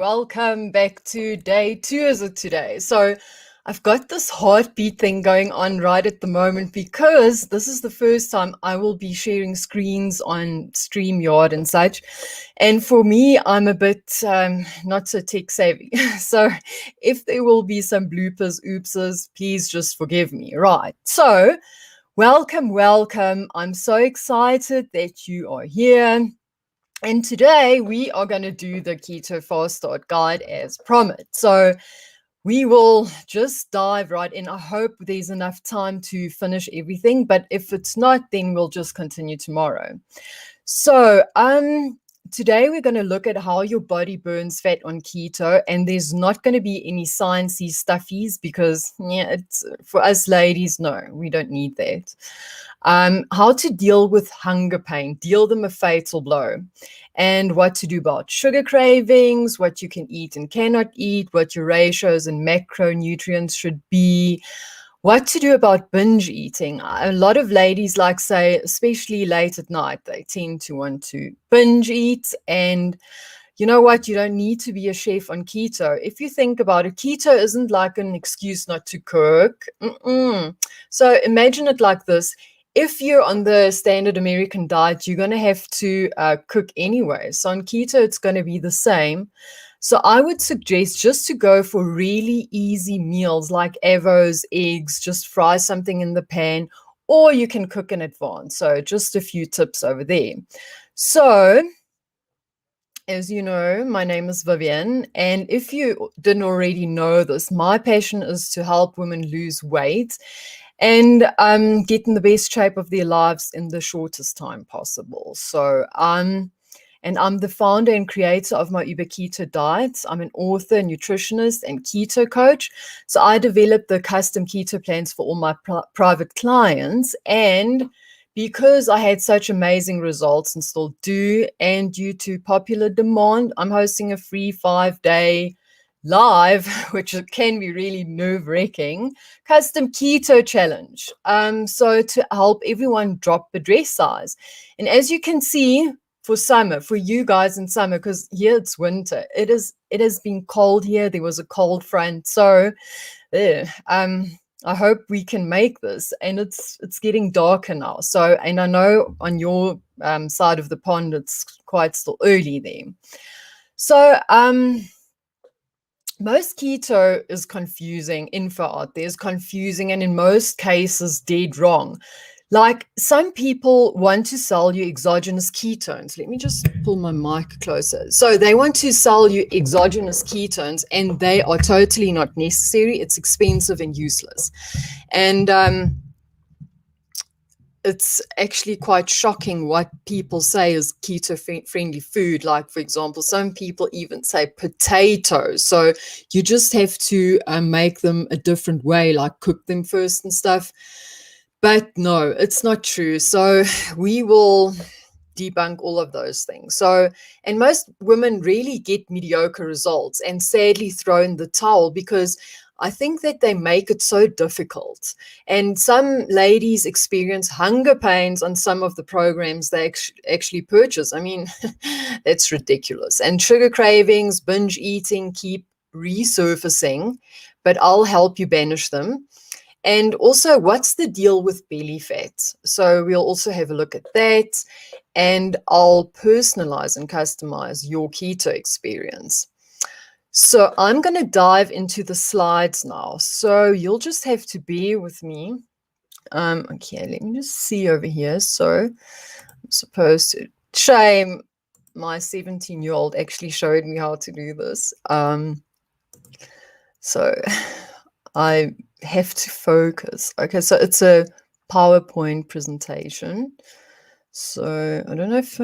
welcome back to day 2 is it today. So I've got this heartbeat thing going on right at the moment because this is the first time I will be sharing screens on StreamYard and such. And for me, I'm a bit not so tech savvy. So if there will be some bloopers, oopses, please just forgive me. Right. So welcome. I'm so excited that you are here. And today we are going to do the Keto Fast Start Guide as promised. So we will just dive right in. I hope there's enough time to finish everything, but if it's not, then we'll just continue tomorrow. So today we're going to look at how your body burns fat on keto, and there's not going to be any sciencey stuffies because it's for us ladies, no, we don't need that. How to deal with hunger pain, deal them a fatal blow, and what to do about sugar cravings, what you can eat and cannot eat, what your ratios and macronutrients should be, what to do about binge eating. A lot of ladies say, especially late at night, they tend to want to binge eat. And you know what? You don't need to be a chef on keto. If you think about it, keto isn't like an excuse not to cook. So imagine it like this. If you're on the standard American diet, you're going to have to cook anyway. So on keto, it's going to be the same. So I would suggest just to go for really easy meals like avos, eggs, just fry something in the pan, or you can cook in advance. So just a few tips over there. So as you know, my name is Vivian, and if you didn't already know this, my passion is to help women lose weight and get in the best shape of their lives in the shortest time possible. So I'm the founder and creator of my Uber Keto Diets. I'm an author, nutritionist, and keto coach. So I develop the custom keto plans for all my private clients. And because I had such amazing results and still do, and due to popular demand, I'm hosting a free 5-day live, which can be really nerve-wracking, custom keto challenge. So to help everyone drop the dress size. And as you can see, for summer, for you guys in summer, because here it's winter, it has been cold here. There was a cold front. So I hope we can make this, and it's getting darker now. So, and I know on your side of the pond, it's quite still early there. So, most keto is confusing. Info out there is confusing, and in most cases, dead wrong. Like some people want to sell you exogenous ketones. Let me just pull my mic closer. So they want to sell you exogenous ketones, and they are totally not necessary. It's expensive and useless. And it's actually quite shocking what people say is keto-friendly food. Like, for example, some people even say potatoes. So you just have to make them a different way, like cook them first and stuff. But no, it's not true. So we will debunk all of those things. So, and most women really get mediocre results and sadly throw in the towel because I think that they make it so difficult. And some ladies experience hunger pains on some of the programs they actually purchase. I mean, that's ridiculous. And sugar cravings, binge eating keep resurfacing, but I'll help you banish them. And also, what's the deal with belly fat? So we'll also have a look at that, and I'll personalize and customize your keto experience. So I'm going to dive into the slides now. So you'll just have to bear with me. Okay, let me just see over here. So I'm supposed to shame my 17-year-old actually showed me how to do this. So I have to focus. Okay, so it's a PowerPoint presentation. So I don't know if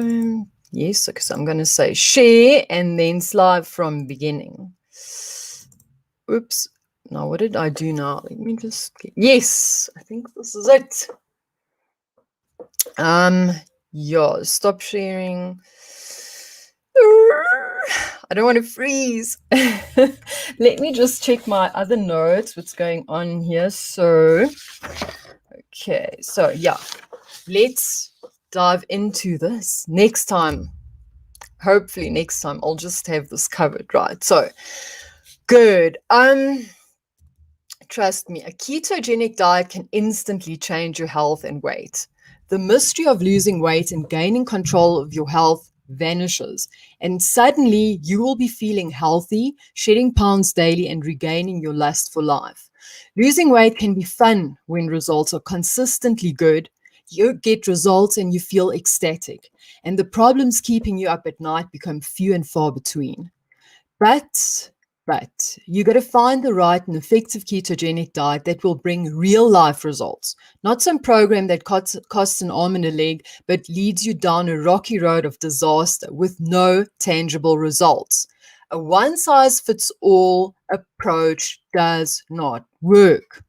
yes, okay, so I'm going to say share and then slide from beginning. Oops. Now what did I do now? Let me just yes, I think this is it. Yeah, stop sharing. I don't want to freeze. Let me just check my other notes, what's going on here. So, okay, so yeah, let's dive into this. Next time, hopefully next time I'll just have this covered, right? So good. Trust me, a ketogenic diet can instantly change your health and weight. The mystery of losing weight and gaining control of your health vanishes, and suddenly you will be feeling healthy, shedding pounds daily, and regaining your lust for life. Losing weight can be fun when results are consistently good. You get results and you feel ecstatic, and the problems keeping you up at night become few and far between. But you got to find the right and effective ketogenic diet that will bring real life results, not some program that costs an arm and a leg, but leads you down a rocky road of disaster with no tangible results. A one size fits all approach does not work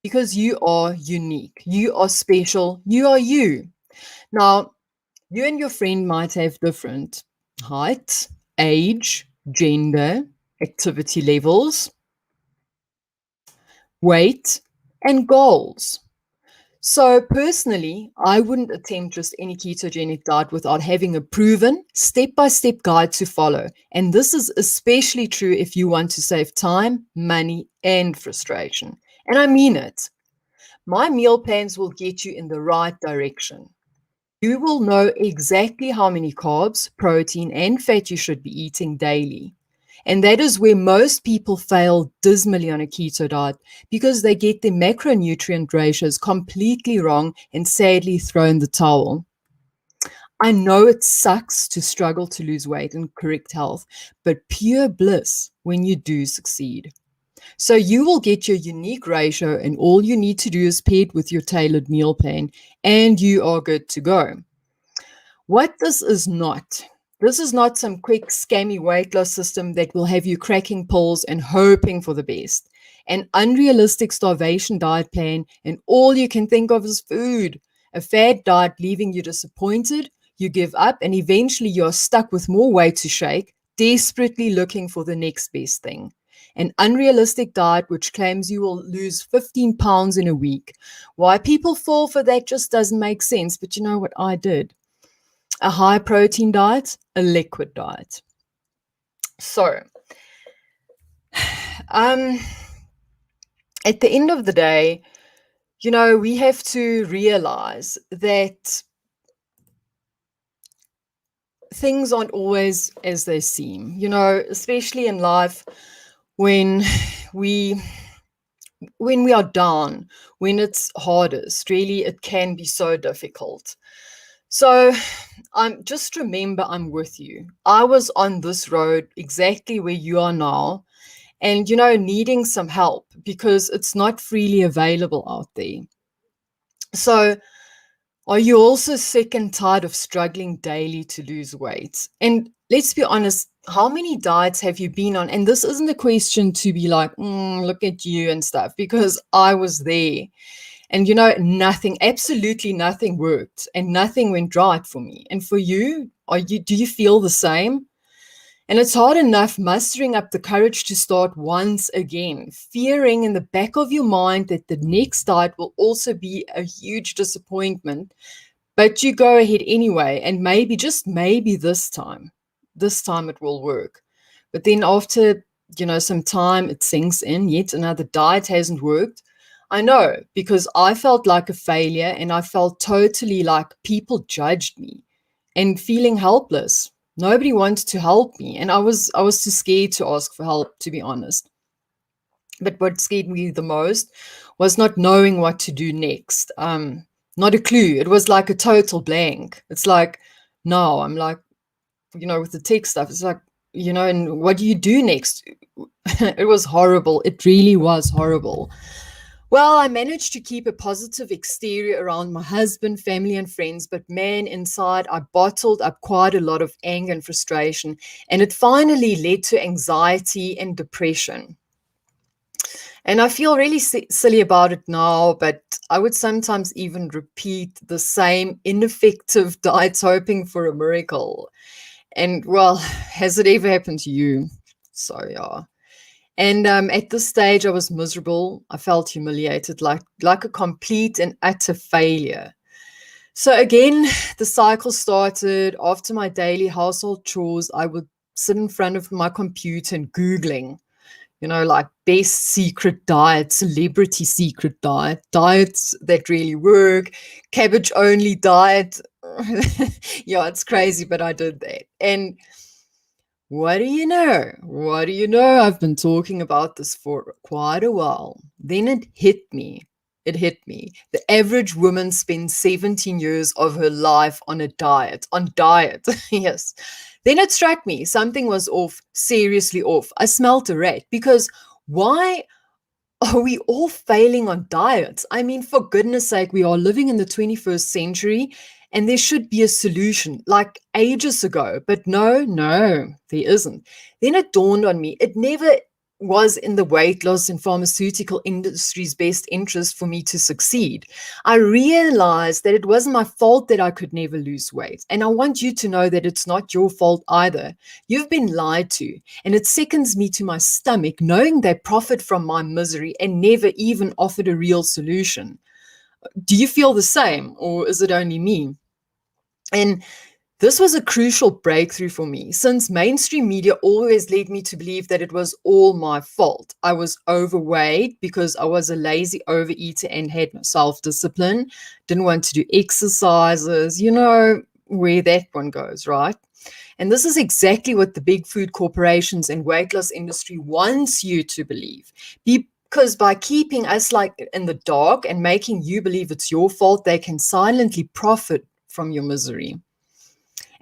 because you are unique, you are special, you are you. Now, you and your friend might have different height, age, gender, activity levels, weight, and goals. So, personally, I wouldn't attempt just any ketogenic diet without having a proven step by step guide to follow. And this is especially true if you want to save time, money, and frustration. And I mean it. My meal plans will get you in the right direction. You will know exactly how many carbs, protein, and fat you should be eating daily. And that is where most people fail dismally on a keto diet because they get their macronutrient ratios completely wrong and sadly throw in the towel. I know it sucks to struggle to lose weight and correct health, but pure bliss when you do succeed. So you will get your unique ratio, and all you need to do is pair it with your tailored meal plan, and you are good to go. What this is not some quick scammy weight loss system that will have you cracking pills and hoping for the best. An unrealistic starvation diet plan, and all you can think of is food. A fad diet leaving you disappointed, you give up, and eventually you're stuck with more weight to shake, desperately looking for the next best thing. An unrealistic diet which claims you will lose 15 pounds in a week. Why people fall for that just doesn't make sense, but you know what I did? A high protein diet, a liquid diet. So, um, at the end of the day, we have to realize that things aren't always as they seem, especially in life when we are down, when it's hardest, really it can be so difficult. So just remember, I'm with you. I was on this road exactly where you are now, and needing some help because it's not freely available out there. So are you also sick and tired of struggling daily to lose weight? And let's be honest, how many diets have you been on? And this isn't a question to be like, look at you and stuff, because I was there. And nothing, absolutely nothing worked, and nothing went right for me. And for you, do you feel the same? And it's hard enough mustering up the courage to start once again, fearing in the back of your mind that the next diet will also be a huge disappointment. But you go ahead anyway, and maybe, just maybe this time it will work. But then after, some time, it sinks in, yet another diet hasn't worked. I know, because I felt like a failure, and I felt totally like people judged me and feeling helpless. Nobody wanted to help me, and I was too scared to ask for help, to be honest. But what scared me the most was not knowing what to do next. Not a clue. It was like a total blank. It's like, no, I'm like, with the tech stuff, it's like, and what do you do next? It was horrible. It really was horrible. Well, I managed to keep a positive exterior around my husband, family, and friends, but man, inside, I bottled up quite a lot of anger and frustration, and it finally led to anxiety and depression. And I feel really silly about it now, but I would sometimes even repeat the same ineffective diets hoping for a miracle. And well, has it ever happened to you? So, yeah. And at this stage, I was miserable. I felt humiliated, like a complete and utter failure. So again, the cycle started after my daily household chores. I would sit in front of my computer and Googling, like best secret diet, celebrity secret diet, diets that really work, cabbage only diet. Yeah, it's crazy, but I did that. And what do you know? What do you know? I've been talking about this for quite a while. Then it hit me. It hit me. The average woman spends 17 years of her life on a diet, on diet. Yes. Then it struck me something was off, seriously off. I smelt a rat because why are we all failing on diets? I mean, for goodness sake, we are living in the 21st century and there should be a solution like ages ago. But no, there isn't. Then it dawned on me, it never was in the weight loss and pharmaceutical industry's best interest for me to succeed. I realized that it wasn't my fault that I could never lose weight. And I want you to know that it's not your fault either. You've been lied to. And it sickens me to my stomach knowing they profit from my misery and never even offered a real solution. Do you feel the same, or is it only me? And this was a crucial breakthrough for me since mainstream media always led me to believe that it was all my fault. I was overweight because I was a lazy overeater and had no self-discipline, didn't want to do exercises, where that one goes, right? And this is exactly what the big food corporations and weight loss industry wants you to believe. Because by keeping us like in the dark and making you believe it's your fault, they can silently profit from your misery.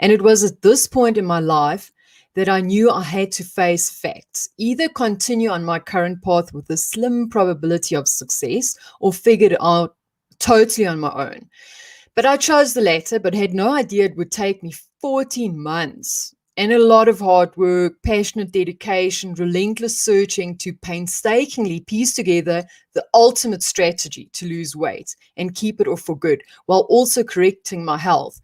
And it was at this point in my life that I knew I had to face facts, either continue on my current path with a slim probability of success or figure it out totally on my own. But I chose the latter, but had no idea it would take me 14 months and a lot of hard work, passionate dedication, relentless searching to painstakingly piece together the ultimate strategy to lose weight and keep it off for good while also correcting my health.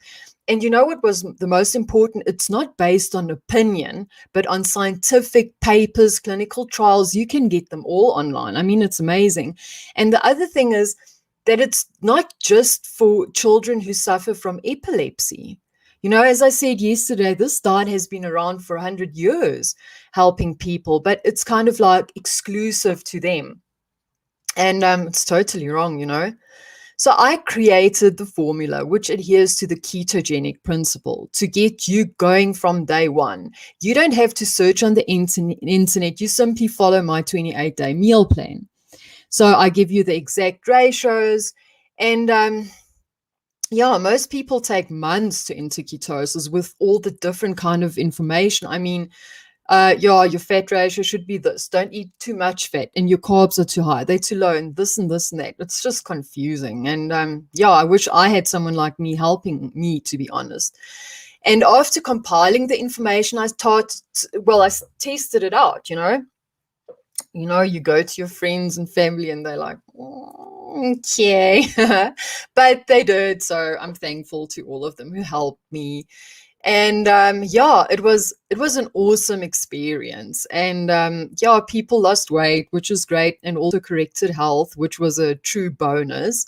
And you know what was the most important? It's not based on opinion, but on scientific papers, clinical trials. You can get them all online. I mean, it's amazing. And the other thing is that it's not just for children who suffer from epilepsy. As I said yesterday, this diet has been around for 100 years, helping people, but it's kind of like exclusive to them. And it's totally wrong. So I created the formula which adheres to the ketogenic principle to get you going from day one. You don't have to search on the internet. You simply follow my 28-day meal plan. So I give you the exact ratios. And most people take months to enter ketosis with all the different kind of information. I mean, your fat ratio should be this. Don't eat too much fat, and your carbs are too high. They're too low, and this and this and that. It's just confusing. And I wish I had someone like me helping me, to be honest. And after compiling the information, I tested it out. You go to your friends and family, and they're like, okay, but they did. So I'm thankful to all of them who helped me. And it was an awesome experience. And people lost weight, which was great, and also corrected health, which was a true bonus.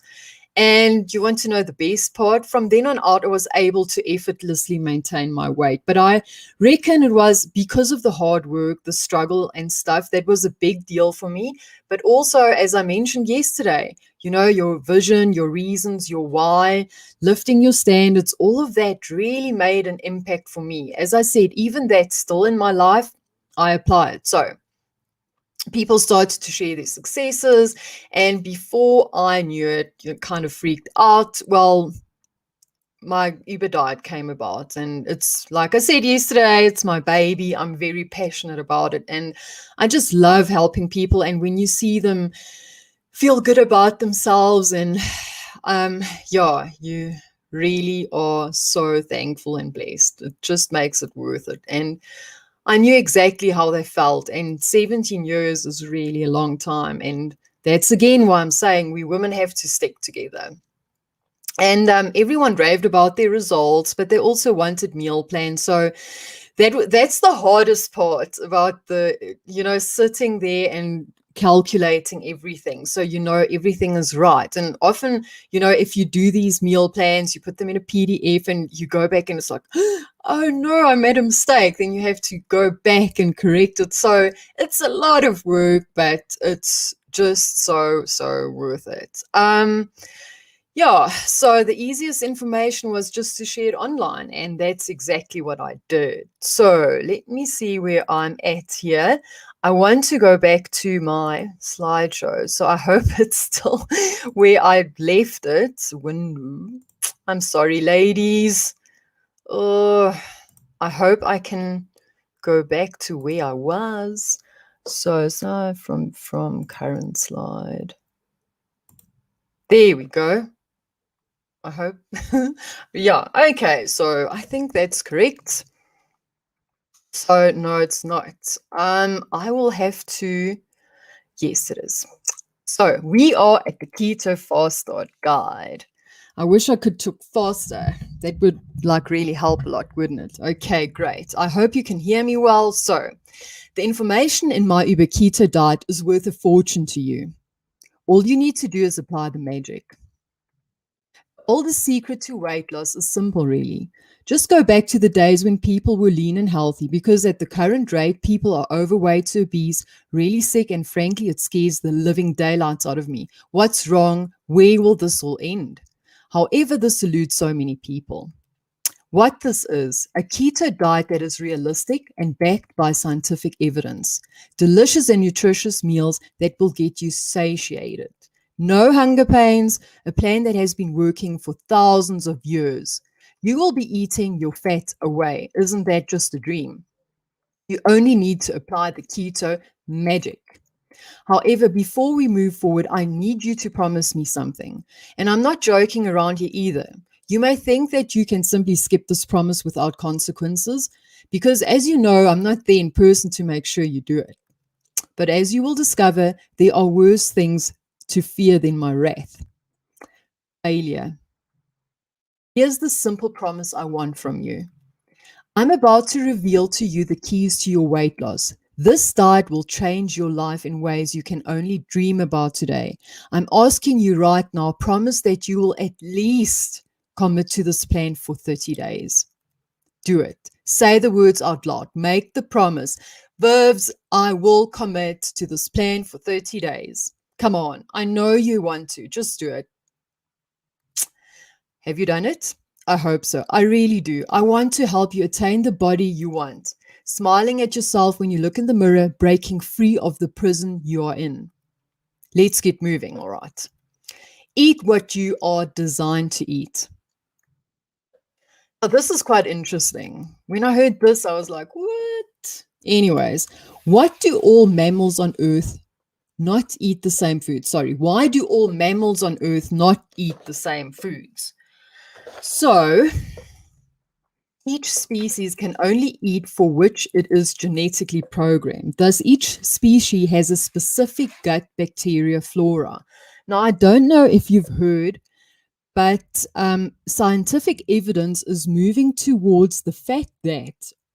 And you want to know the best part? From then on out, I was able to effortlessly maintain my weight. But I reckon it was because of the hard work, the struggle and stuff, that was a big deal for me. But also, as I mentioned yesterday, your vision, your reasons, your why, lifting your standards, all of that really made an impact for me. As I said, even that's still in my life, I apply it. So people started to share their successes, and before I knew it, kind of freaked out. Well, my Uber diet came about, and it's like I said yesterday, it's my baby. I'm very passionate about it, and I just love helping people. And when you see them feel good about themselves, and you really are so thankful and blessed. It just makes it worth it. And I knew exactly how they felt, and 17 years is really a long time. And that's again why I'm saying we women have to stick together. And everyone raved about their results, but they also wanted meal plans. So that's the hardest part about the, sitting there and calculating everything so you know everything is right. And often, if you do these meal plans, you put them in a PDF and you go back and it's like, oh no, I made a mistake. Then you have to go back and correct it. So it's a lot of work, but it's just so worth it. Yeah, so the easiest information was just to share it online, and that's exactly what I did. So let me see where I'm at here. I want to go back to my slideshow, so I hope it's still where I left it. Window. I'm sorry, ladies. Oh, I hope I can go back to where I was. So from current slide. There we go. I hope. Yeah, okay, so I think that's correct. So no, it's not. I will have to, yes, it is. So we are at the Keto Fast Start Guide. I wish I could talk faster. That would really help a lot, wouldn't it? Okay, great. I hope you can hear me well. So the information in my Uber Keto diet is worth a fortune to you. All you need to do is apply the magic. All the secret to weight loss is simple, really. Just go back to the days when people were lean and healthy, because at the current rate, people are overweight to obese, really sick, and frankly, it scares the living daylights out of me. What's wrong? Where will this all end? However, this eludes so many people. What this is, a keto diet that is realistic and backed by scientific evidence. Delicious and nutritious meals that will get you satiated. No hunger pains, a plan that has been working for thousands of years. You will be eating your fat away. Isn't that just a dream? You only need to apply the keto magic. However, before we move forward, I need you to promise me something. And I'm not joking around here either. You may think that you can simply skip this promise without consequences, because as you know, I'm not there in person to make sure you do it. But as you will discover, there are worse things to fear than my wrath. Failure. Here's the simple promise I want from you. I'm about to reveal to you the keys to your weight loss. This diet will change your life in ways you can only dream about today. I'm asking you right now, promise that you will at least commit to this plan for 30 days. Do it. Say the words out loud. Make the promise. Verbs, I will commit to this plan for 30 days. Come on. I know you want to. Just do it. Have you done it? I hope so. I really do. I want to help you attain the body you want. Smiling at yourself when you look in the mirror, breaking free of the prison you are in. Let's get moving, all right. Eat what you are designed to eat. Now, this is quite interesting. When I heard this, I was like, what? Anyways, what do all mammals on Earth not eat the same food? Sorry, why do all mammals on Earth not eat the same foods? So, each species can only eat for which it is genetically programmed. Thus, each species has a specific gut bacteria flora. Now, I don't know if you've heard, but scientific evidence is moving towards the fact that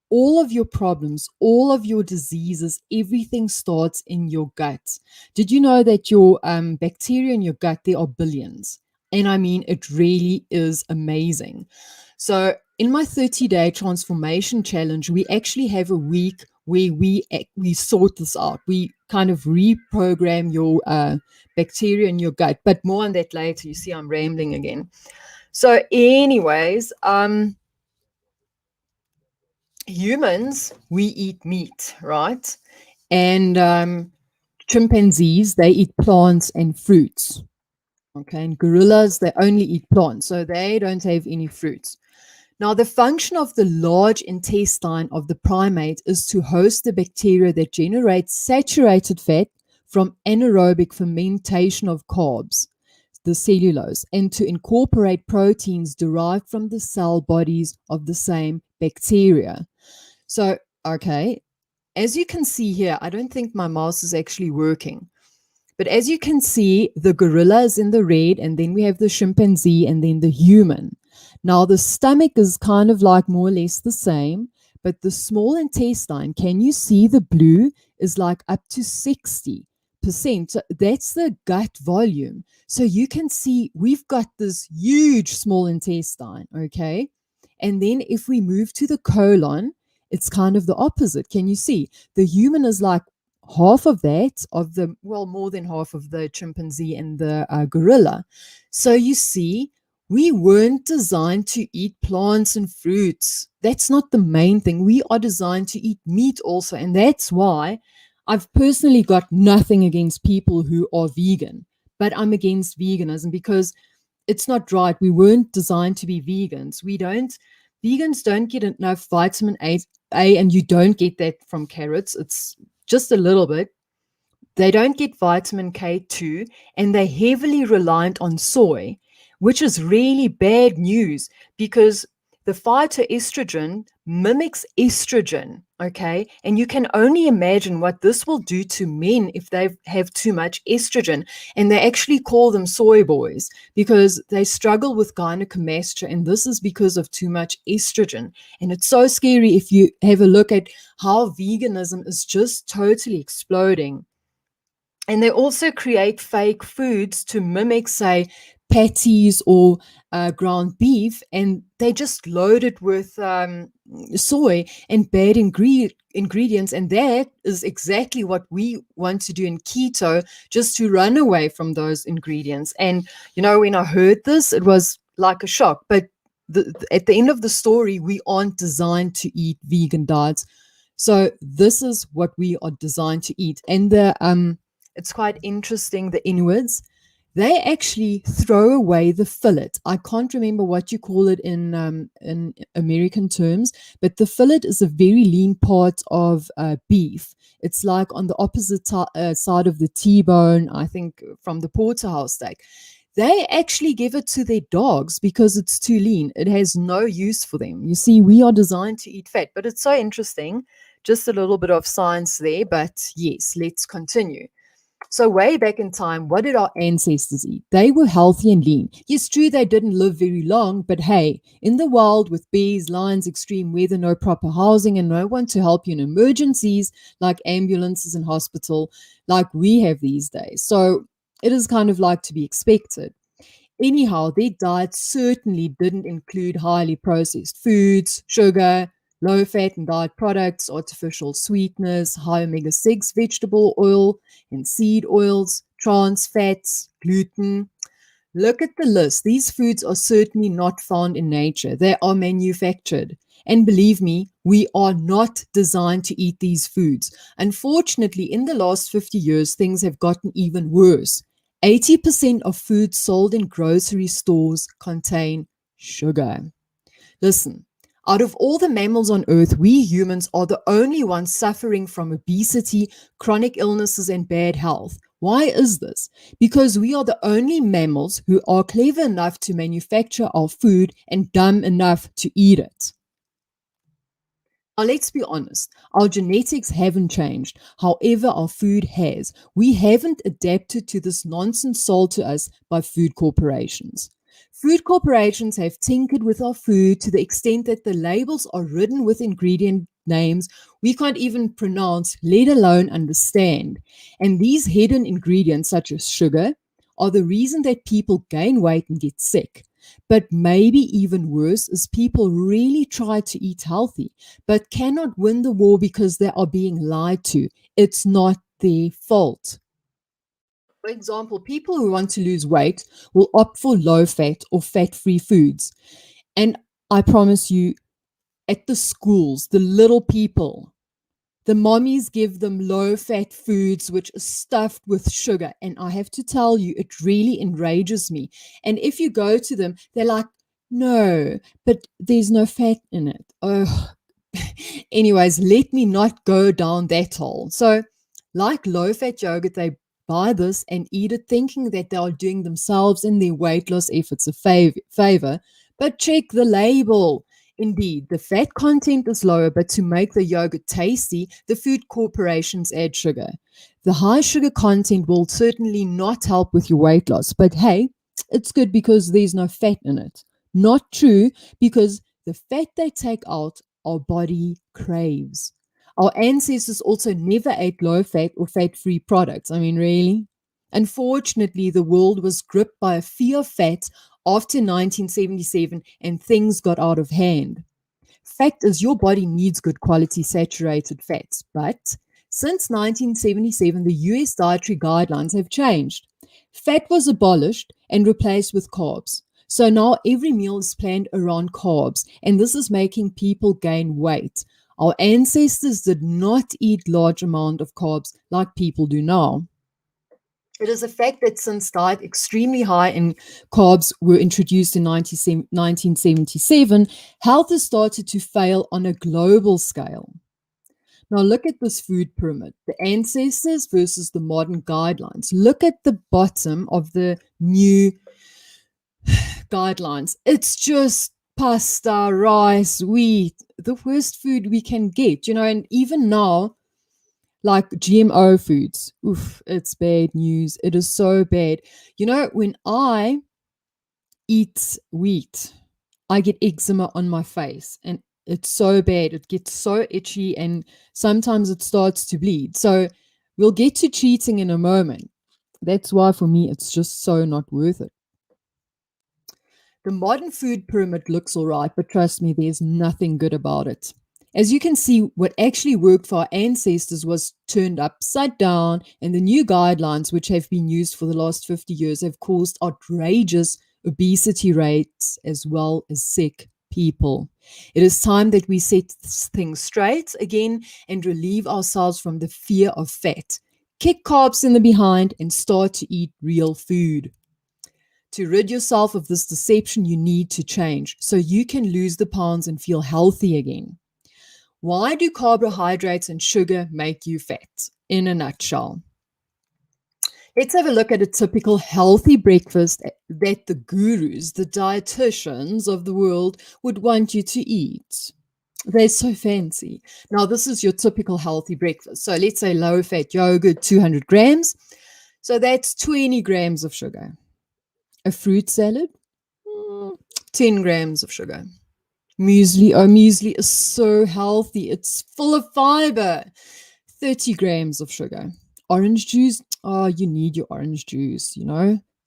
all of your problems, all of your diseases, everything starts in your gut. Did you know that your bacteria in your gut, there are billions? And I mean, it really is amazing. So in my 30-day transformation challenge, we actually have a week where we sort this out. We kind of reprogram your bacteria in your gut, but more on that later. You see, I'm rambling again. So anyways, humans, we eat meat, right? And chimpanzees, they eat plants and fruits. Okay, and gorillas, they only eat plants, so they don't have any fruits. Now, the function of the large intestine of the primate is to host the bacteria that generates saturated fat from anaerobic fermentation of carbs, the cellulose, and to incorporate proteins derived from the cell bodies of the same bacteria. So, okay, as you can see here, I don't think my mouse is actually working. But as you can see, the gorilla is in the red, and then we have the chimpanzee, and then the human. Now, the stomach is kind of like more or less the same, but the small intestine, can you see the blue, is like up to 60. percent. So that's the gut volume. So you can see we've got this huge small intestine, okay? And then if we move to the colon, it's kind of the opposite. Can you see? The human is like half of that, of the, well, more than half of the chimpanzee and the gorilla. So you see, we weren't designed to eat plants and fruits. That's not the main thing. We are designed to eat meat also. And that's why I've personally got nothing against people who are vegan, but I'm against veganism because it's not right. We weren't designed to be vegans. Vegans don't get enough vitamin A, and you don't get that from carrots. It's just a little bit. They don't get vitamin K2, and they're heavily reliant on soy, which is really bad news because the phytoestrogen mimics estrogen, okay? And you can only imagine what this will do to men if they have too much estrogen. And they actually call them soy boys because they struggle with gynecomastia, and this is because of too much estrogen. And it's so scary if you have a look at how veganism is just totally exploding. And they also create fake foods to mimic, say, patties or ground beef, and they just load it with soy and bad ingredients. And that is exactly what we want to do in keto, just to run away from those ingredients. And, when I heard this, it was like a shock. But at the end of the story, we aren't designed to eat vegan diets. So this is what we are designed to eat. And it's quite interesting, the Inuits, they actually throw away the fillet. I can't remember what you call it in American terms, but the fillet is a very lean part of beef. It's like on the opposite side of the T-bone, I think, from the porterhouse steak. They actually give it to their dogs because it's too lean. It has no use for them. You see, we are designed to eat fat, but it's so interesting. Just a little bit of science there, but yes, let's continue. So way back in time, what did our ancestors eat? They were healthy and lean. Yes, true, they didn't live very long, but hey, in the wild with bears, lions, extreme weather, no proper housing, and no one to help you in emergencies like ambulances and hospital like we have these days. So it is kind of like to be expected. Anyhow, their diet certainly didn't include highly processed foods, sugar, low fat and dyed products, artificial sweeteners, high omega 6 vegetable oil and seed oils, trans fats, gluten. Look at the list. These foods are certainly not found in nature, they are manufactured. And believe me, we are not designed to eat these foods. Unfortunately, in the last 50 years, things have gotten even worse. 80% of food sold in grocery stores contain sugar. Listen, out of all the mammals on earth, we humans are the only ones suffering from obesity, chronic illnesses, and bad health. Why is this? Because we are the only mammals who are clever enough to manufacture our food and dumb enough to eat it. Now, let's be honest, our genetics haven't changed. However, our food has. We haven't adapted to this nonsense sold to us by food corporations. Food corporations have tinkered with our food to the extent that the labels are written with ingredient names we can't even pronounce, let alone understand. And these hidden ingredients, such as sugar, are the reason that people gain weight and get sick. But maybe even worse is people really try to eat healthy, but cannot win the war because they are being lied to. It's not their fault. For example, people who want to lose weight will opt for low fat or fat free foods. And I promise you, at the schools, the little people, the mommies give them low fat foods which is stuffed with sugar. And I have to tell you, it really enrages me. And if you go to them, they're like, no, but there's no fat in it. Oh, anyways, let me not go down that hole. So, like low fat yogurt, they buy this and eat it thinking that they are doing themselves and their weight loss efforts a favor. But check the label. Indeed, the fat content is lower, but to make the yogurt tasty, the food corporations add sugar. The high sugar content will certainly not help with your weight loss, but hey, it's good because there's no fat in it. Not true, because the fat they take out, our body craves. Our ancestors also never ate low fat or fat free products. I mean, really? Unfortunately, the world was gripped by a fear of fat after 1977 and things got out of hand. Fact is, your body needs good quality saturated fats, but since 1977, the US dietary guidelines have changed. Fat was abolished and replaced with carbs. So now every meal is planned around carbs, and this is making people gain weight. Our ancestors did not eat large amount of carbs like people do now. It is a fact that since diet extremely high in carbs were introduced in 1977, health has started to fail on a global scale. Now, look at this food pyramid, the ancestors versus the modern guidelines. Look at the bottom of the new guidelines. It's just pasta, rice, wheat, the worst food we can get, and even now, like GMO foods. Oof, it's bad news. It is so bad. When I eat wheat, I get eczema on my face and it's so bad. It gets so itchy and sometimes it starts to bleed. So we'll get to cheating in a moment. That's why for me, it's just so not worth it. The modern food pyramid looks all right, but trust me, there's nothing good about it. As you can see, what actually worked for our ancestors was turned upside down, and the new guidelines, which have been used for the last 50 years, have caused outrageous obesity rates as well as sick people. It is time that we set things straight again and relieve ourselves from the fear of fat. Kick carbs in the behind and start to eat real food. To rid yourself of this deception, you need to change so you can lose the pounds and feel healthy again. Why do carbohydrates and sugar make you fat? In a nutshell, let's have a look at a typical healthy breakfast that the gurus, the dietitians of the world would want you to eat. They're so fancy. Now, this is your typical healthy breakfast. So let's say low fat yogurt, 200 grams. So that's 20 grams of sugar. A fruit salad, 10 grams of sugar. Muesli, oh, muesli is so healthy. It's full of fiber. 30 grams of sugar. Orange juice, oh, you need your orange juice,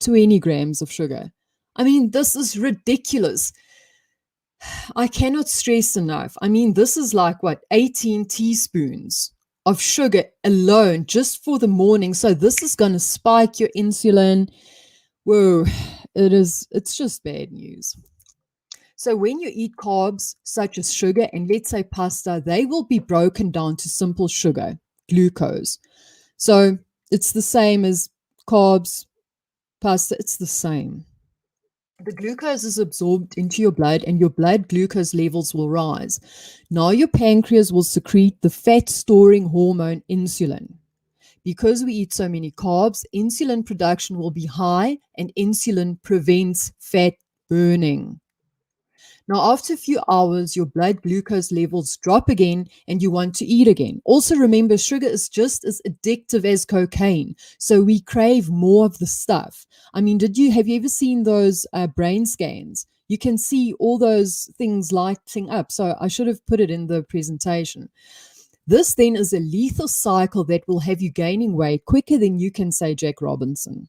20 grams of sugar. I mean, this is ridiculous. I cannot stress enough. I mean, this is like what, 18 teaspoons of sugar alone just for the morning. So this is going to spike your insulin. Whoa, it's just bad news. So when you eat carbs such as sugar and let's say pasta, they will be broken down to simple sugar, glucose. So it's the same as carbs, pasta, it's the same. The glucose is absorbed into your blood and your blood glucose levels will rise. Now your pancreas will secrete the fat storing hormone insulin. Because we eat so many carbs, insulin production will be high and insulin prevents fat burning. Now, after a few hours, your blood glucose levels drop again and you want to eat again. Also, remember, sugar is just as addictive as cocaine. So we crave more of the stuff. I mean, have you ever seen those brain scans? You can see all those things lighting up. So I should have put it in the presentation. This then is a lethal cycle that will have you gaining weight quicker than you can say Jack Robinson.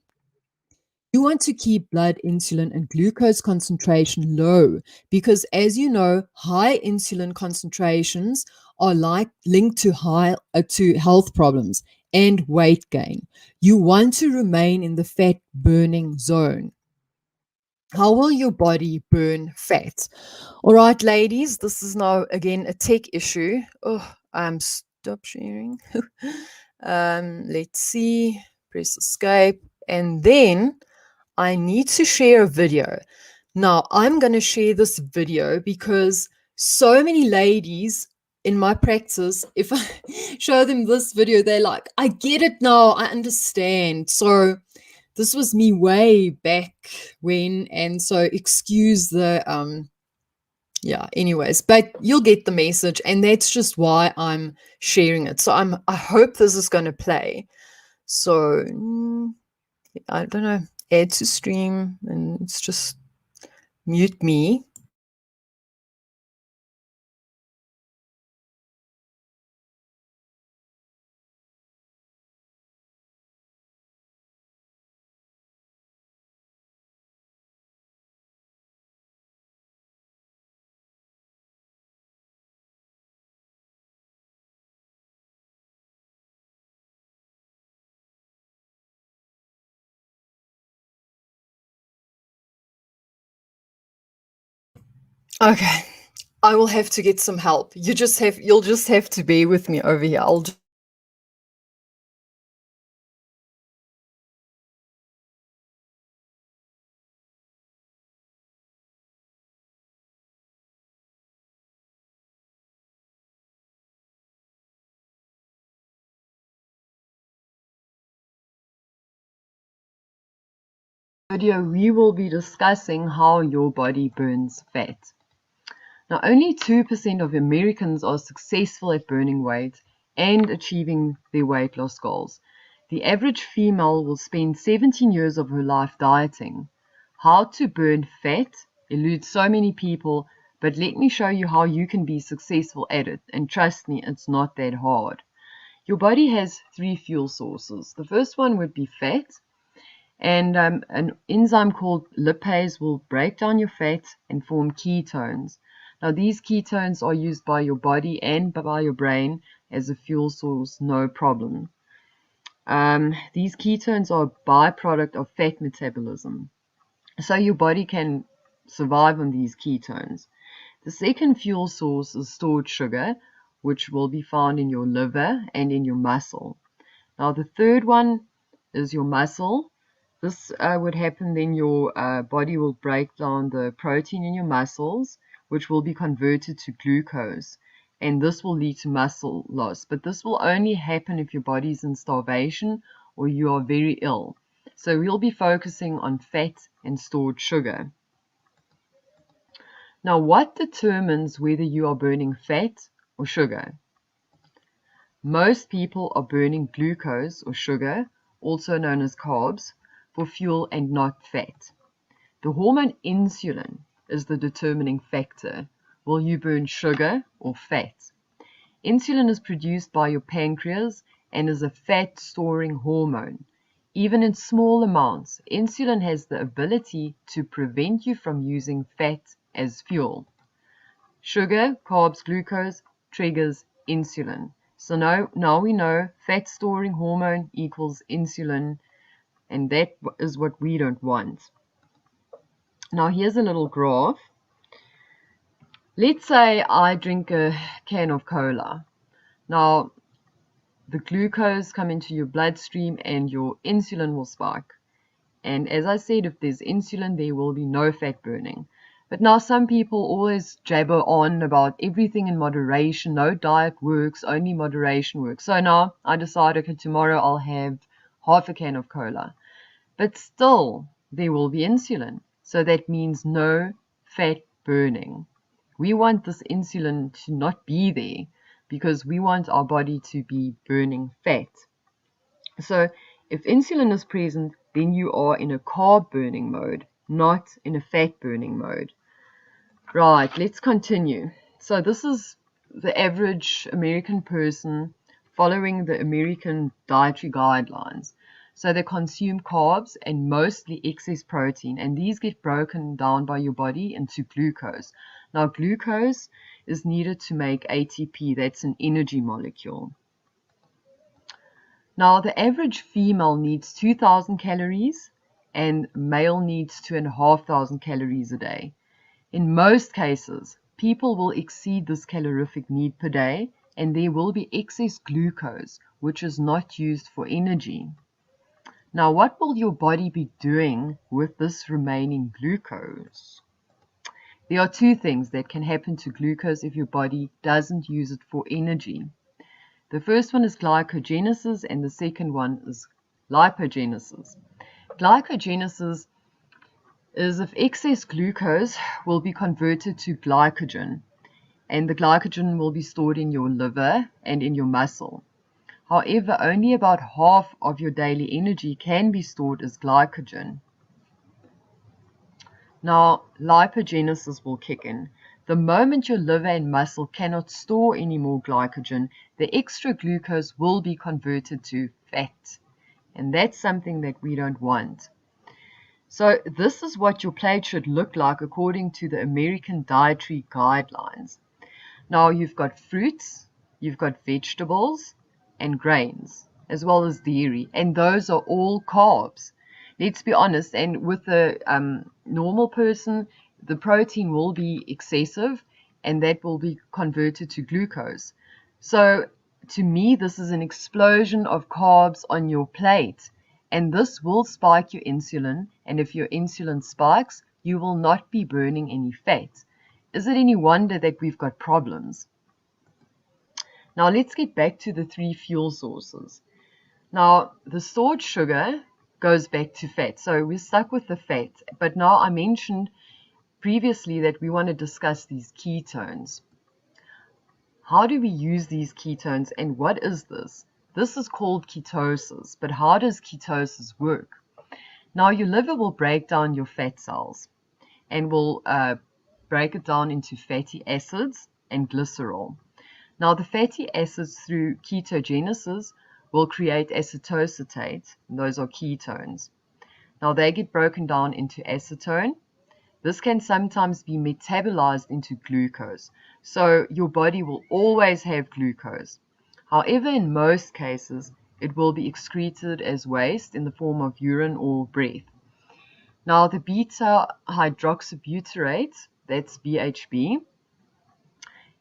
You want to keep blood insulin and glucose concentration low because, as you know, high insulin concentrations are linked to health problems and weight gain. You want to remain in the fat burning zone. How will your body burn fat? All right, ladies, this is now again a tech issue. Oh, stop sharing. Let's see. Press escape, and then I need to share a video. Now, I'm going to share this video because so many ladies in my practice, if I show them this video, they're like, I get it now. I understand. So this was me way back when. And so excuse the, yeah, anyways, but you'll get the message. And that's just why I'm sharing it. So I hope this is going to play. So I don't know, add to stream, and it's just mute me. Okay. I will have to get some help. You'll just have to bear with me over here. I'll video we will be discussing how your body burns fat. Now, only 2% of Americans are successful at burning weight and achieving their weight loss goals. The average female will spend 17 years of her life dieting. How to burn fat eludes so many people, but let me show you how you can be successful at it. And trust me, it's not that hard. Your body has three fuel sources. The first one would be fat, and an enzyme called lipase will break down your fat and form ketones. Now, these ketones are used by your body and by your brain as a fuel source, no problem. These ketones are a byproduct of fat metabolism, so your body can survive on these ketones. The second fuel source is stored sugar, which will be found in your liver and in your muscle. Now, the third one is your muscle. This would happen, then your body will break down the protein in your muscles, which will be converted to glucose. And this will lead to muscle loss. But this will only happen if your body is in starvation or you are very ill. So we'll be focusing on fat and stored sugar. Now, what determines whether you are burning fat or sugar? Most people are burning glucose or sugar, also known as carbs, for fuel and not fat. The hormone insulin is the determining factor. Will you burn sugar or fat? Insulin is produced by your pancreas and is a fat-storing hormone. Even in small amounts, insulin has the ability to prevent you from using fat as fuel. Sugar, carbs, glucose triggers insulin. So now we know fat storing hormone equals insulin, and that is what we don't want. Now here's a little graph. Let's say I drink a can of cola. Now the glucose come into your bloodstream and your insulin will spike. And as I said, if there's insulin, there will be no fat burning. But now some people always jabber on about everything in moderation. No diet works, only moderation works. So now I decide, okay, tomorrow I'll have half a can of cola. But still, there will be insulin. So that means no fat burning. We want this insulin to not be there because we want our body to be burning fat. So if insulin is present, then you are in a carb burning mode, not in a fat burning mode. Right, let's continue. So this is the average American person following the American dietary guidelines. So they consume carbs and mostly excess protein, and these get broken down by your body into glucose. Now, glucose is needed to make ATP, that's an energy molecule. Now, the average female needs 2,000 calories and male needs 2,500 calories a day. In most cases, people will exceed this calorific need per day and there will be excess glucose, which is not used for energy. Now, what will your body be doing with this remaining glucose? There are two things that can happen to glucose if your body doesn't use it for energy. The first one is glycogenesis and the second one is lipogenesis. Glycogenesis is if excess glucose will be converted to glycogen, and the glycogen will be stored in your liver and in your muscle. However, only about half of your daily energy can be stored as glycogen. Now, lipogenesis will kick in. The moment your liver and muscle cannot store any more glycogen, the extra glucose will be converted to fat. And that's something that we don't want. So this is what your plate should look like according to the American dietary guidelines. Now you've got fruits, you've got vegetables and grains, as well as dairy, and those are all carbs. Let's be honest, and with the normal person, the protein will be excessive and that will be converted to glucose. So to me, this is an explosion of carbs on your plate, and this will spike your insulin. And if your insulin spikes, you will not be burning any fat. Is it any wonder that we've got problems? Now let's get back to the three fuel sources. Now the stored sugar goes back to fat, so we're stuck with the fat. But now I mentioned previously that we want to discuss these ketones. How do we use these ketones and what is this? This is called ketosis, but how does ketosis work? Now your liver will break down your fat cells and will break it down into fatty acids and glycerol. Now the fatty acids through ketogenesis will create acetoacetate, and those are ketones. Now they get broken down into acetone. This can sometimes be metabolized into glucose, so your body will always have glucose. However, in most cases, it will be excreted as waste in the form of urine or breath. Now, the beta hydroxybutyrate, that's BHB,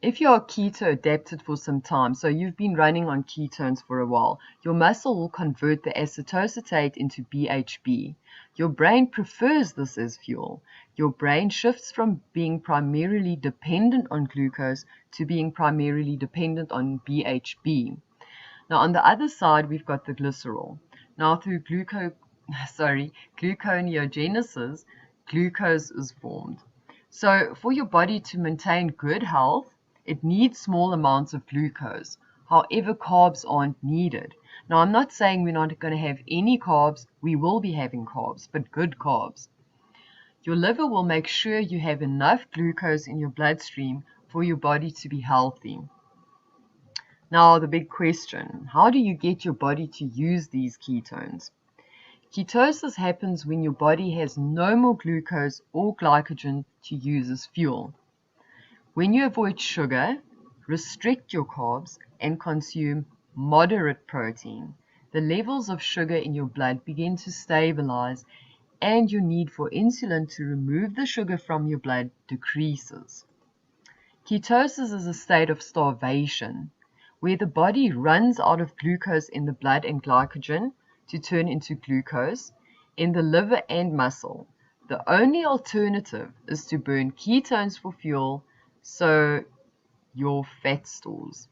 if you are keto adapted for some time, so you've been running on ketones for a while, your muscle will convert the acetoacetate into BHB. Your brain prefers this as fuel. Your brain shifts from being primarily dependent on glucose to being primarily dependent on BHB. Now on the other side, we've got the glycerol. Now through gluconeogenesis, glucose is formed. So for your body to maintain good health, it needs small amounts of glucose. However, carbs aren't needed. Now, I'm not saying we're not going to have any carbs. We will be having carbs, but good carbs. Your liver will make sure you have enough glucose in your bloodstream for your body to be healthy. Now, the big question, how do you get your body to use these ketones? Ketosis happens when your body has no more glucose or glycogen to use as fuel. When you avoid sugar, restrict your carbs, and consume moderate protein, the levels of sugar in your blood begin to stabilize and your need for insulin to remove the sugar from your blood decreases. Ketosis is a state of starvation, where the body runs out of glucose in the blood and glycogen to turn into glucose in the liver and muscle. The only alternative is to burn ketones for fuel, so your fat stores.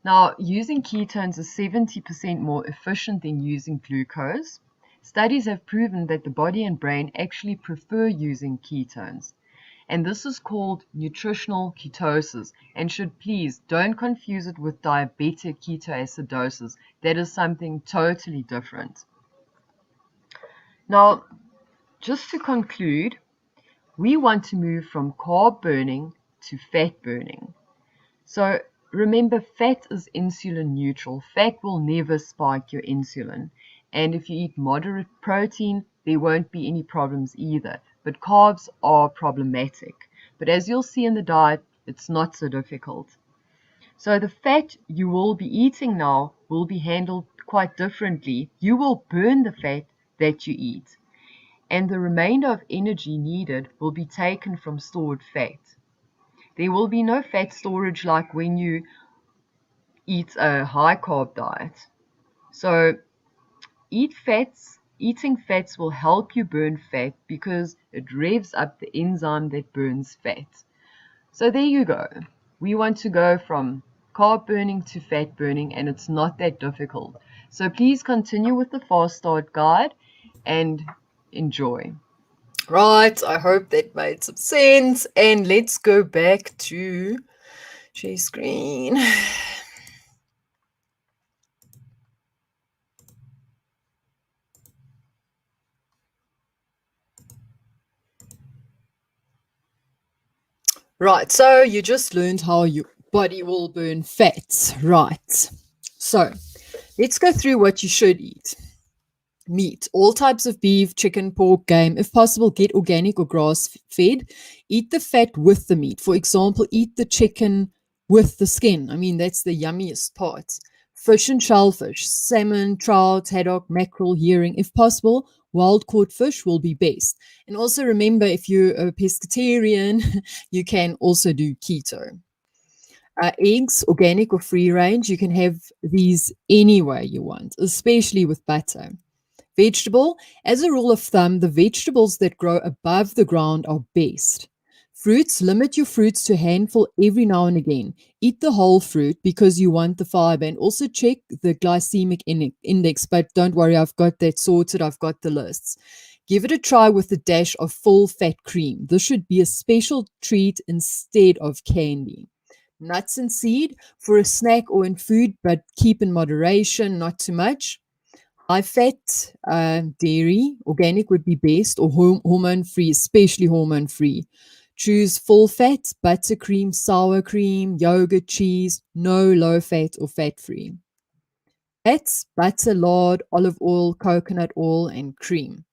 Now, using ketones is 70% more efficient than using glucose. Studies have proven that the body and brain actually prefer using ketones. And this is called nutritional ketosis, and should please don't confuse it with diabetic ketoacidosis. That is something totally different. Now, just to conclude, we want to move from carb burning to fat burning. So remember, fat is insulin neutral. Fat will never spike your insulin. And if you eat moderate protein, there won't be any problems either. But carbs are problematic. But as you'll see in the diet, it's not so difficult. So the fat you will be eating now will be handled quite differently. You will burn the fat that you eat, and the remainder of energy needed will be taken from stored fat. There will be no fat storage like when you eat a high carb diet. So eating fats will help you burn fat because it revs up the enzyme that burns fat. So there you go. We want to go from carb burning to fat burning, and it's not that difficult. So please continue with the Fast Start guide and enjoy. Right, I hope that made some sense. And let's go back to share screen. Right, so you just learned how your body will burn fats, right? So let's go through what you should eat. Meat, all types of beef, chicken, pork, game. If possible, get organic or grass fed. Eat the fat with the meat. For example, eat the chicken with the skin. I mean, that's the yummiest part. Fish and shellfish, salmon, trout, haddock, mackerel, herring. If possible, Wild caught fish will be best. And also remember, if you're a pescatarian, you can also do keto. Eggs, organic or free range, you can have these any way you want, especially with butter. Vegetable, as a rule of thumb, the vegetables that grow above the ground are best. Fruits, limit your fruits to a handful every now and again. Eat the whole fruit because you want the fiber, and also check the glycemic index. But don't worry, I've got that sorted. I've got the lists. Give it a try with a dash of full fat cream. This should be a special treat instead of candy. Nuts and seed for a snack or in food, but keep in moderation, not too much. High fat dairy, organic would be best, or hormone free, especially hormone free. Choose full fat, buttercream, sour cream, yogurt, cheese, no low fat or fat free. Fats, butter, lard, olive oil, coconut oil, and cream.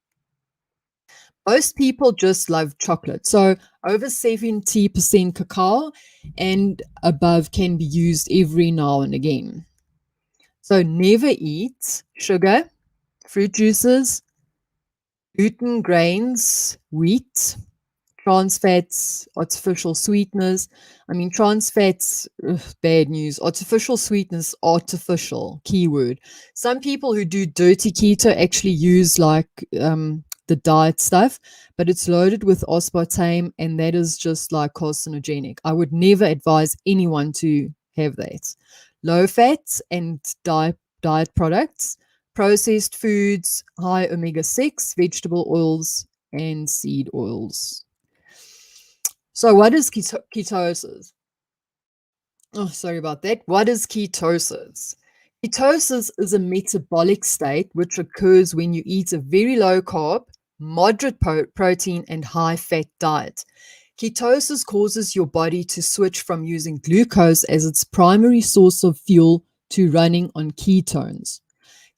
Most people just love chocolate. So over 70% cacao and above can be used every now and again. So never eat sugar, fruit juices, gluten, grains, wheat, trans fats, artificial sweeteners. I mean, trans fats, ugh, bad news. Artificial sweeteners, artificial, keyword. Some people who do dirty keto actually use like the diet stuff, but it's loaded with aspartame, and that is just like carcinogenic. I would never advise anyone to have that. Low fat and diet products, processed foods, high omega 6, vegetable oils, and seed oils. So, what is ketosis? Oh, sorry about that. What is ketosis? Ketosis is a metabolic state which occurs when you eat a very low carb, moderate protein, and high fat diet. Ketosis causes your body to switch from using glucose as its primary source of fuel to running on ketones.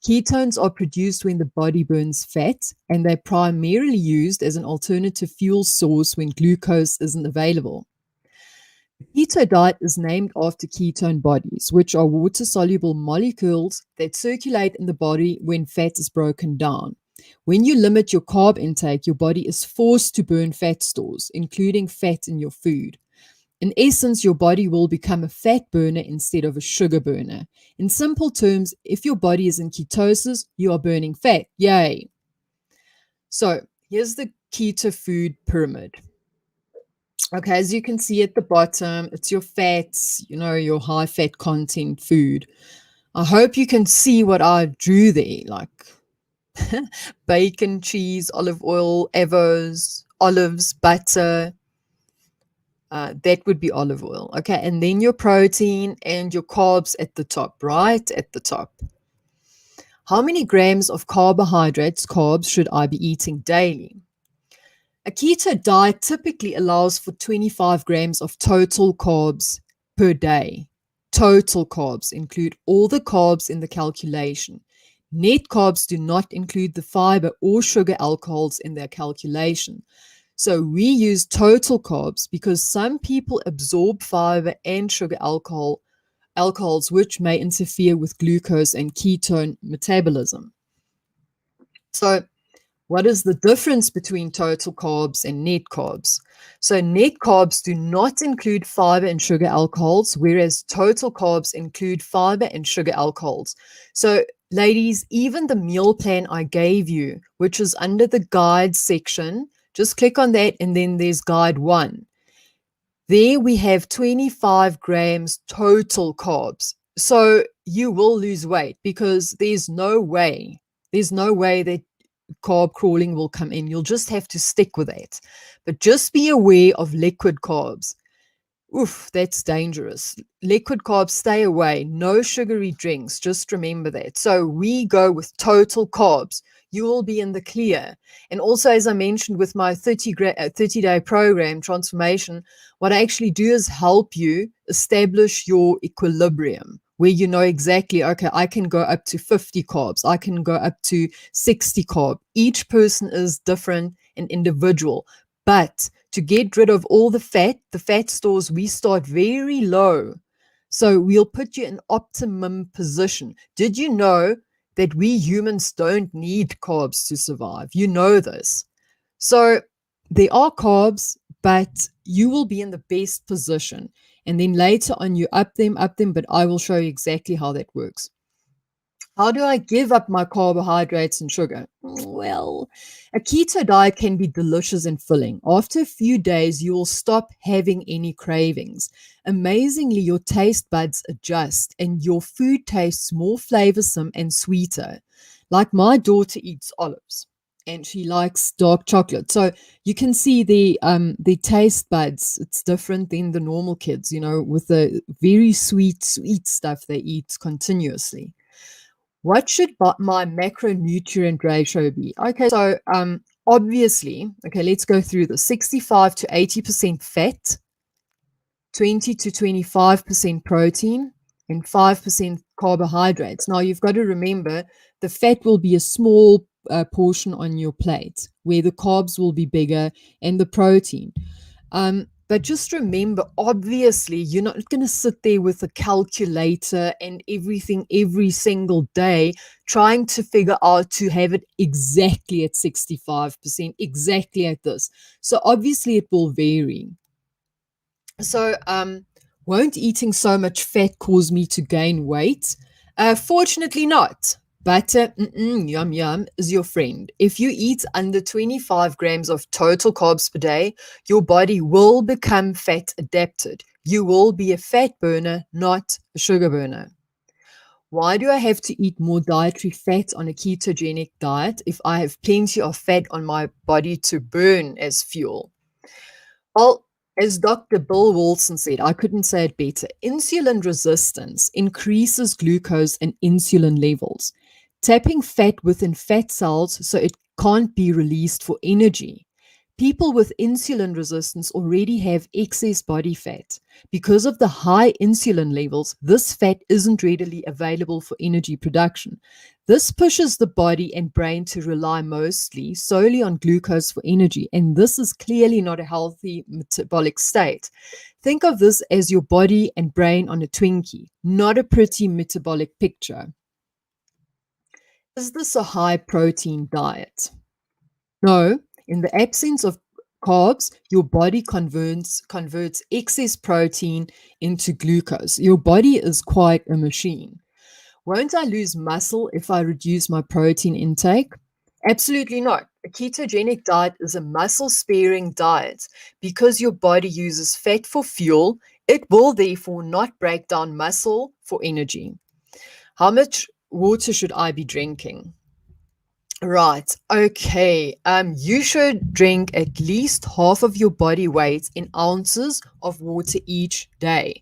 Ketones are produced when the body burns fat, and they're primarily used as an alternative fuel source when glucose isn't available. The keto diet is named after ketone bodies, which are water soluble molecules that circulate in the body when fat is broken down. When you limit your carb intake, your body is forced to burn fat stores, including fat in your food. In essence, your body will become a fat burner instead of a sugar burner. In simple terms, if your body is in ketosis, you are burning fat. Yay. So here's the keto food pyramid. Okay, as you can see at the bottom, it's your fats, your high fat content food. I hope you can see what I drew there, like bacon, cheese, olive oil, avos, olives, butter. That would be olive oil. Okay, and then your protein and your carbs at the top, right at the top. How many grams of carbohydrates, carbs, should I be eating daily? A keto diet typically allows for 25 grams of total carbs per day. Total carbs include all the carbs in the calculation. Net carbs do not include the fiber or sugar alcohols in their calculation. So we use total carbs because some people absorb fiber and sugar alcohols, which may interfere with glucose and ketone metabolism. So what is the difference between total carbs and net carbs? So net carbs do not include fiber and sugar alcohols, whereas total carbs include fiber and sugar alcohols. So ladies, even the meal plan I gave you, which is under the guide section, just click on that and then there's guide 1. There we have 25 grams total carbs. So you will lose weight because there's no way that carb crawling will come in. You'll just have to stick with it. But just be aware of liquid carbs. Oof, that's dangerous. Liquid carbs, stay away. No sugary drinks. Just remember that. So we go with total carbs. You will be in the clear. And also, as I mentioned with my 30-day program, Transformation, what I actually do is help you establish your equilibrium where you know exactly, okay, I can go up to 50 carbs. I can go up to 60 carb. Each person is different and individual. But to get rid of all the fat stores, we start very low. So we'll put you in optimum position. Did you know that we humans don't need carbs to survive. You know this. So there are carbs, but you will be in the best position. And then later on, you up them, but I will show you exactly how that works. How do I give up my carbohydrates and sugar? Well, a keto diet can be delicious and filling. After a few days, you will stop having any cravings. Amazingly, your taste buds adjust and your food tastes more flavorsome and sweeter. Like my daughter eats olives and she likes dark chocolate. So you can see the taste buds, it's different than the normal kids, with the very sweet stuff they eat continuously. What should my macronutrient ratio be? Okay, so obviously, okay, let's go through the 65 to 80% fat, 20 to 25% protein, and 5% carbohydrates. Now, you've got to remember the fat will be a small portion on your plate, where the carbs will be bigger and the protein. But just remember, obviously, you're not going to sit there with a calculator and everything every single day trying to figure out to have it exactly at 65%, exactly at this. So obviously, it will vary. So, won't eating so much fat cause me to gain weight? Fortunately, not. Butter, yum yum, is your friend. If you eat under 25 grams of total carbs per day, your body will become fat adapted. You will be a fat burner, not a sugar burner. Why do I have to eat more dietary fat on a ketogenic diet if I have plenty of fat on my body to burn as fuel? Well, as Dr. Bill Wilson said, I couldn't say it better. Insulin resistance increases glucose and insulin levels, tapping fat within fat cells so it can't be released for energy. People with insulin resistance already have excess body fat. Because of the high insulin levels, this fat isn't readily available for energy production. This pushes the body and brain to rely mostly solely on glucose for energy, and this is clearly not a healthy metabolic state. Think of this as your body and brain on a Twinkie, not a pretty metabolic picture. Is this a high protein diet? No, in the absence of carbs, your body converts excess protein into glucose. Your body is quite a machine. Won't I lose muscle if I reduce my protein intake? Absolutely not. A ketogenic diet is a muscle sparing diet. Because your body uses fat for fuel, it will therefore not break down muscle for energy. How much water should I be drinking? Right. Okay. You should drink at least half of your body weight in ounces of water each day.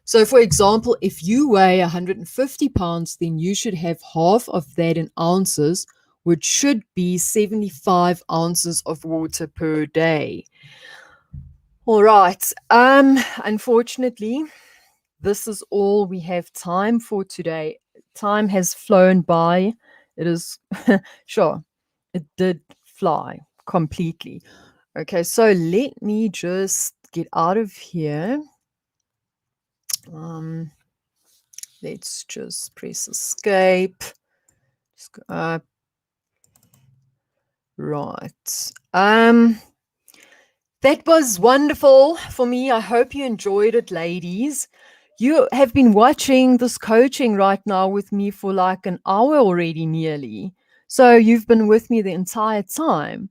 So, for example, if you weigh 150 pounds, then you should have half of that in ounces, which should be 75 ounces of water per day. All right. Unfortunately, this is all we have time for today. Time has flown by. It is sure, it did fly completely. Okay, so let me just get out of here. Let's just press escape. Just go up. Right. That was wonderful for me. I hope you enjoyed it, ladies. You have been watching this coaching right now with me for like an hour already, nearly. So you've been with me the entire time.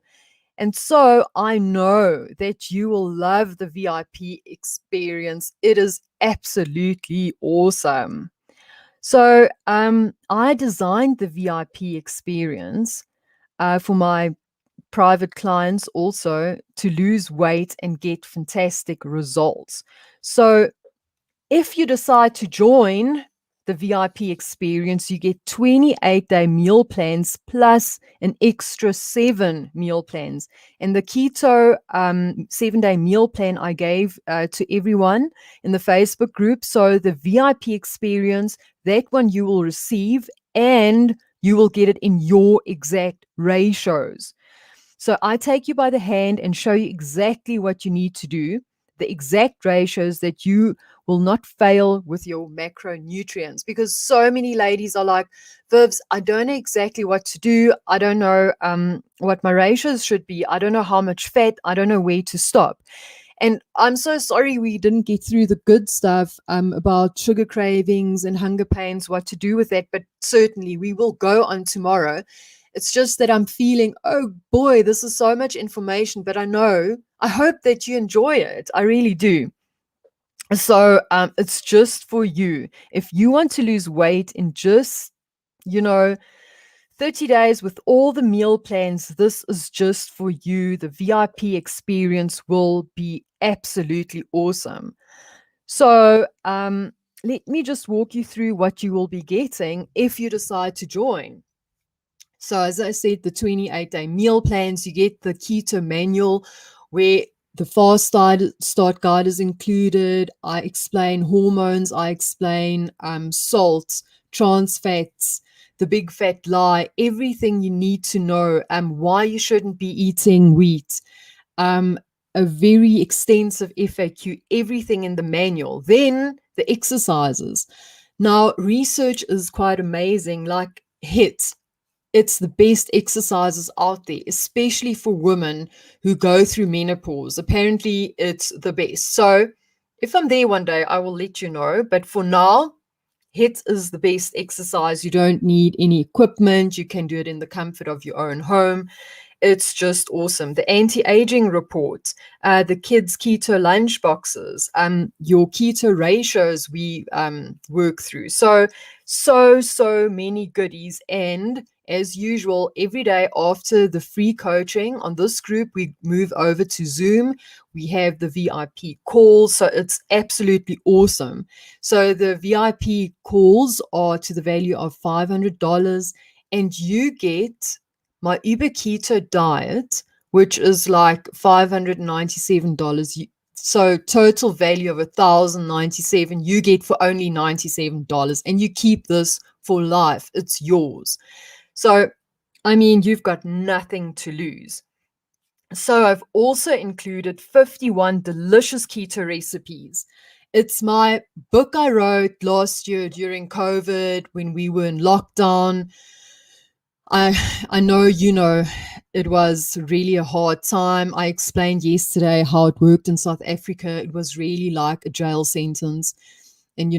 And so I know that you will love the VIP experience. It is absolutely awesome. So I designed the VIP experience for my private clients also to lose weight and get fantastic results. So if you decide to join the VIP experience, you get 28-day meal plans plus an extra 7 meal plans. And the keto 7-day meal plan I gave to everyone in the Facebook group. So the VIP experience, that one you will receive and you will get it in your exact ratios. So I take you by the hand and show you exactly what you need to do. the exact ratios that you will not fail with your macronutrients. Because so many ladies are like, Vivs, I don't know exactly what to do. I don't know what my ratios should be. I don't know how much fat. I don't know where to stop. And I'm so sorry we didn't get through the good stuff about sugar cravings and hunger pains, what to do with that. But certainly we will go on tomorrow. It's just that I'm feeling, oh boy, this is so much information, but I hope that you enjoy it. I really do. So it's just for you. If you want to lose weight in just, you know, 30 days with all the meal plans, this is just for you. The VIP experience will be absolutely awesome. So let me just walk you through what you will be getting if you decide to join. So, as I said, the 28-day meal plans, you get the keto manual where the fast start guide is included. I explain hormones, I explain salts, trans fats, the big fat lie, everything you need to know, why you shouldn't be eating wheat, um, a very extensive FAQ, everything in the manual. Then the exercises. Now, research is quite amazing, like HIIT. It's the best exercises out there, especially for women who go through menopause. Apparently, it's the best. So, if I'm there one day, I will let you know. But for now, HIIT is the best exercise. You don't need any equipment. You can do it in the comfort of your own home. It's just awesome. The anti-aging report, the kids' keto lunch boxes, your keto ratios we work through. So many goodies. And as usual, every day after the free coaching on this group, we move over to Zoom. We have the VIP calls. So it's absolutely awesome. So the VIP calls are to the value of $500, and you get my Uber Keto diet, which is like $597. So total value of $1,097 you get for only $97, and you keep this for life. It's yours. So, I mean, you've got nothing to lose. So I've also included 51 delicious keto recipes. It's my book I wrote last year during COVID when we were in lockdown. I know it was really a hard time. I explained yesterday how it worked in South Africa. It was really like a jail sentence. And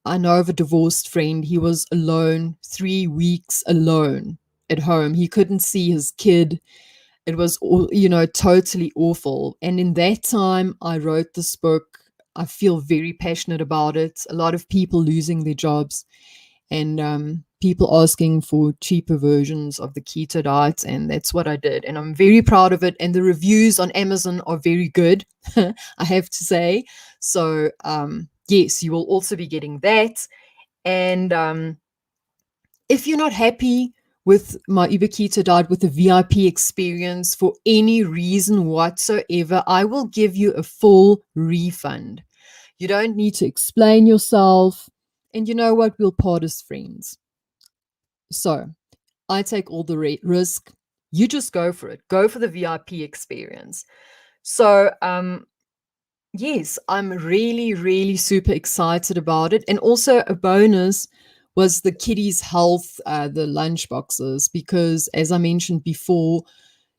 I know of a divorced friend. He was alone, 3 weeks alone at home. He couldn't see his kid. It was totally awful. And in that time I wrote this book. I feel very passionate about it. A lot of people losing their jobs, and people asking for cheaper versions of the keto diet, and that's what I did, and I'm very proud of it. And the reviews on Amazon are very good, I have to say. So yes, you will also be getting that. And if you're not happy with my Uber Keto diet, with the VIP experience, for any reason whatsoever, I will give you a full refund. You don't need to explain yourself. And you know what? We'll part as friends. So I take all the risk. You just go for it. Go for the VIP experience. So, yes, I'm really, really super excited about it. And also a bonus was the kiddies' health, the lunch boxes, because as I mentioned before,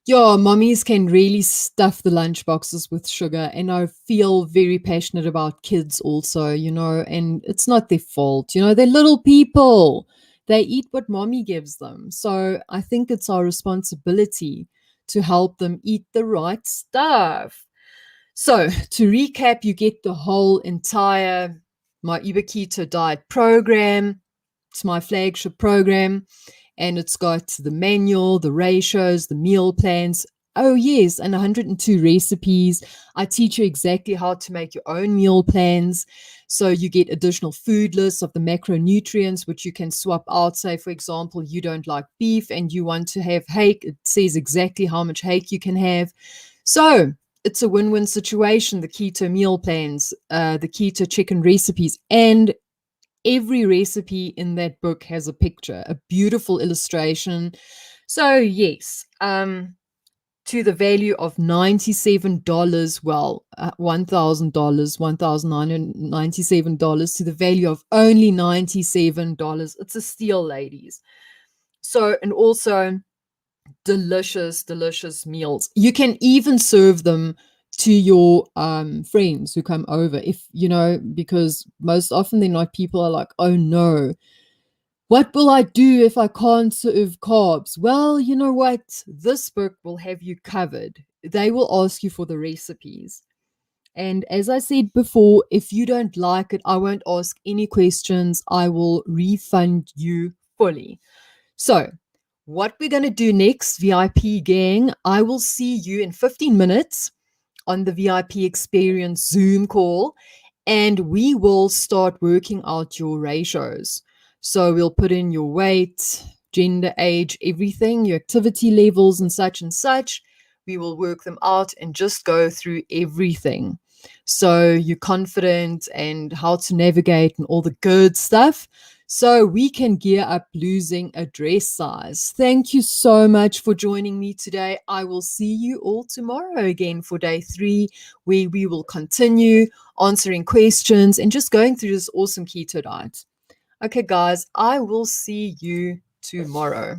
yeah, mummies can really stuff the lunch boxes with sugar. And I feel very passionate about kids also, and it's not their fault. They're little people. They eat what mommy gives them. So I think it's our responsibility to help them eat the right stuff. So to recap, you get the whole entire My Uber Keto Diet program. It's my flagship program, and it's got the manual, the ratios, the meal plans. Oh, yes, and 102 recipes. I teach you exactly how to make your own meal plans. So you get additional food lists of the macronutrients, which you can swap out. Say, for example, you don't like beef and you want to have hake. It says exactly how much hake you can have. So it's a win-win situation. The keto meal plans, the keto chicken recipes, and every recipe in that book has a picture, a beautiful illustration. So yes, to the value of $97. Well, $1,000, $1,997 to the value of only $97. It's a steal, ladies. So, and also delicious, delicious meals. You can even serve them to your friends who come over, if you know, because most often than not, people are like, oh no, what will I do if I can't serve carbs? Well, you know what? This book will have you covered. They will ask you for the recipes. And as I said before, if you don't like it, I won't ask any questions. I will refund you fully. So, what we're going to do next, VIP gang, I will see you in 15 minutes on the VIP experience Zoom call, and we will start working out your ratios. So we'll put in your weight, gender, age, everything, your activity levels, and such and such. We will work them out and just go through everything. So you're confident and how to navigate and all the good stuff. So we can gear up losing a dress size. Thank you so much for joining me today. I will see you all tomorrow again for day 3, where we will continue answering questions and just going through this awesome keto diet. Okay, guys, I will see you tomorrow.